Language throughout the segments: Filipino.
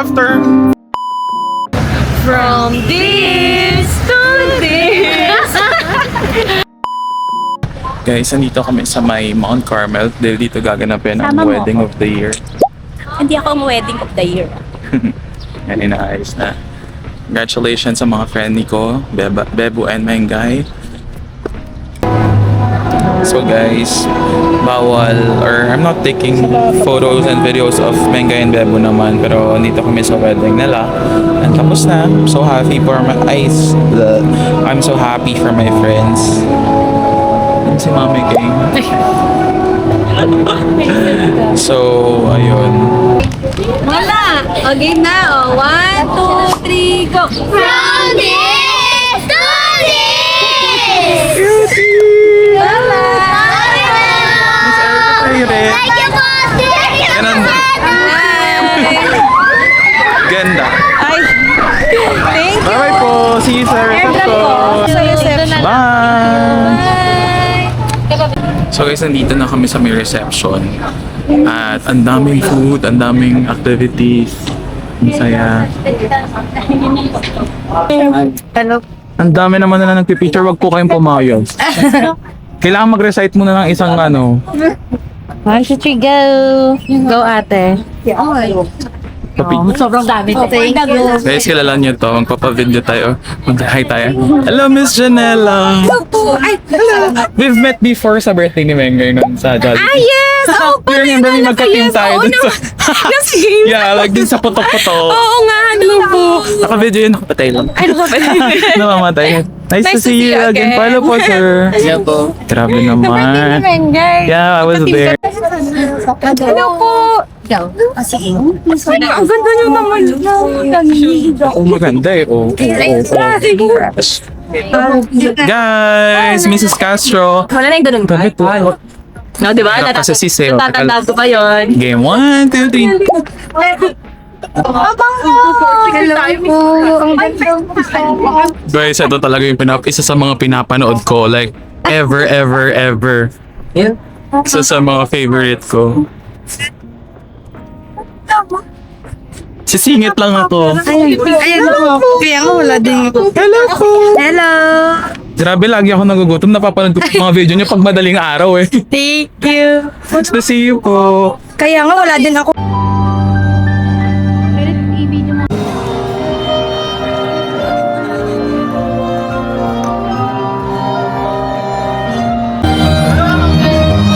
after. From this to this. Guys, nandito kami sa may Mount Carmel dahil dito gaganapin ang Sama mo wedding ako. of the year. Hindi ako ang wedding of the year. Yan, inaayos na. Congratulations sa mga friend ni ko, Bebu and Mengay. So guys, bawal, or I'm not taking photos and videos of Mengay and Bebu naman, pero nandito kami sa wedding nila. And tapos na. I'm so happy for my eyes. I'm so happy for my friends. Yan si Mami Gang. So, ayun. Wala. O, game na. O, 1, 2, 3, go. From this to this. Wala. Thank you, Ganun. Ganda. Ay. Thank you. Bye-bye po. See you sa reception. Sa reception. Bye! So guys, nandito na kami sa may reception. At ang daming food, ang daming activities. Ang saya. Hello. Ang dami naman na nagpipicture, wag po kayong pumayag. Kailangan mag-recite muna ng isang ano. 1, 2, 3, go. Go, ate. Sobrang dami. Thank you. Guys, kilala niyo to. Magpapavideo tayo. Mag-hi tayo. Hello, Miss Janela. Hello. We've met before sa birthday ni Mengay nun sa Jollibee. Ah, yes! Oo, You remember me magka-team tayo dun sa... Yes, game. Yeah, like dun sa putok-putok. Oo nga, hello po. Naka-video yun, nakapatay lang. Ay, nakapatay. Namamatay. Nice to see you again. Paano po, sir? Yeah po. Grabe naman. Yeah, I was there. Hello po. Ang ganda niyo naman. Oh, maganda eh. Oh. Guys, Mrs. Castro. Wala na yung ganun ba? Bakit po? No, di ba? Kasi si Seo. Natatandaan ko pa yun. Game 1, 2, 3. Hello po. Ang ganda. Guys, ito talaga yung isa sa mga pinapanood ko. Like, ever. Isa sa mga favorite ko. Sisingit lang ako. Ayan po. Kaya nga wala din ako. Hello po! Hello. Grabe, lagi ako nagugutom. Napapanood ko mga video niyo pag madaling araw eh. Thank you. Nice to see you po. Kaya nga wala din ako.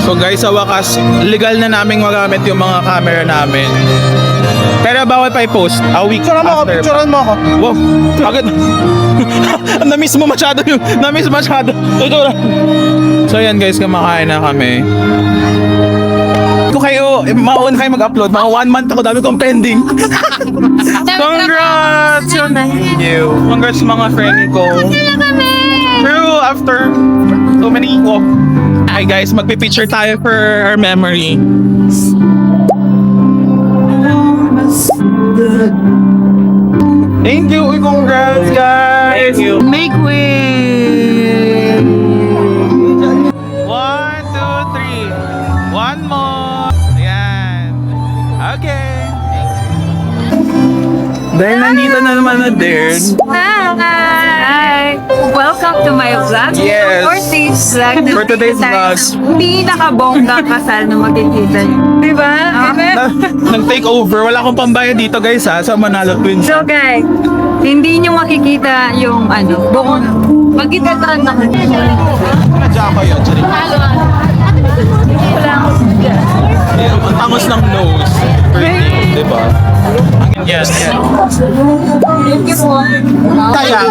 So guys, sa wakas, legal na naming magamit yung mga camera namin. Pero bawal pa i-post a week after. Picturean mo ako. Wow, agad. Na-miss mo masyado yung, na-miss masyado. Picture. So yan guys, kumakain na kami. Kung kayo, mauna kayo mag-upload, mga 1 month ako, dami kong pending. Congrats! Thank you. Congrats mga friend ko. True, after so many walk. Hi guys, magpipicture tayo for our memory. Thank you, congrats guys. Thank you. Make way. 1, 2, 3. One more. Ayan. Okay. Dahil nandito na naman na Darren. Hi! Welcome to my vlog. Yes. For today's vlog. For today's vlog. Pinakabonggang kasal na makikita niyo. Diba? Nag-take over. Wala akong pambayad dito guys ha, sa Manalo Twins. So guys, hindi niyo makikita yung buong magkitataan na Nadya ako yun. wala akong Ang tangos ng nose. Diba? Yes. Kaya.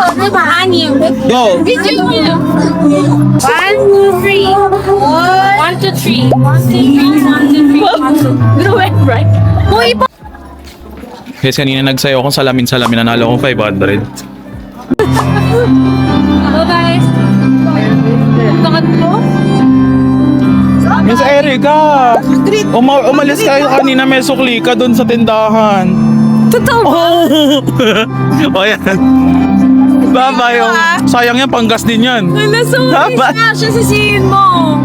Go. 1, 2, 3. 1, 2, 3. 1, 2, 3. 1, 2, 3. Right. Guys, kanina nagsayo akong salamin-salamin. Nanalo akong 500. Hello guys. Bakit po? Miss Erica! Umalis kayo kanina, may sukli ka doon sa tindahan. Totoo ba? O yan. Bye-bye. Sayang yan, panggas din yan. Wala, sorry Bye-bye. na siya sisihin mo.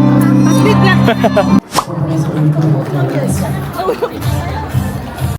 Paslit na.